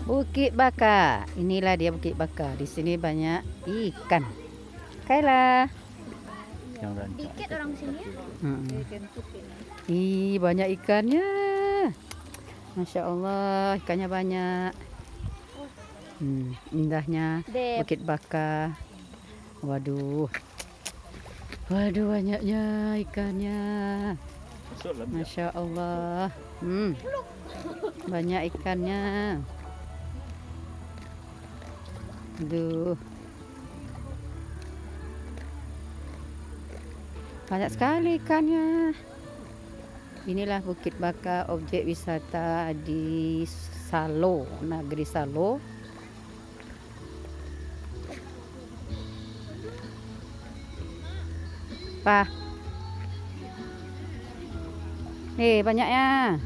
Bukit Baka. Inilah dia Bukit Baka. Di sini banyak ikan. Kayla. Yang rancak. Dikit orang sini ya. Ih, banyak ikannya. Masya Allah, ikannya banyak. Indahnya Dep. Bukit Baka. Waduh. Waduh, banyaknya ikannya. Masuklah dia. Masya Allah. Banyak ikannya. Aduh. Banyak sekali ikannya. Inilah Bukit Baka, objek wisata di Salo, negeri Salo. Pak. Nih, banyaknya.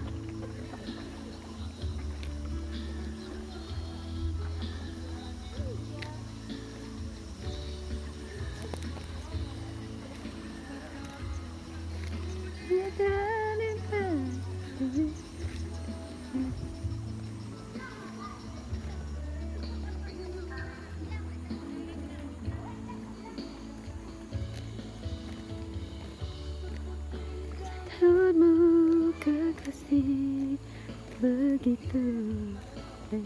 Tahunmu kekasih begitu, tak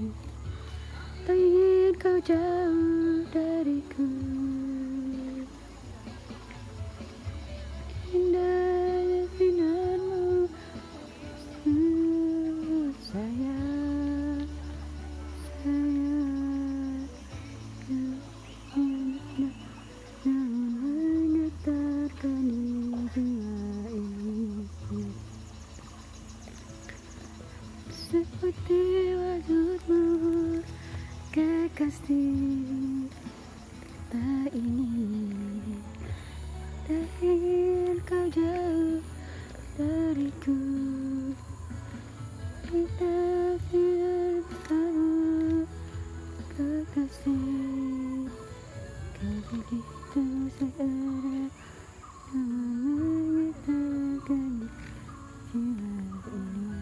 ingin kau jauh dariku. Indahnya sinarmu, sayang, sayang, yang menggetarkan jiwa ini. Seperti wajudmu kekasih, tak ingin, tak ingin kau jauh dariku. Kita tidak tahu kekasih, kau begitu seerat yang menggetarkan jiwa ini.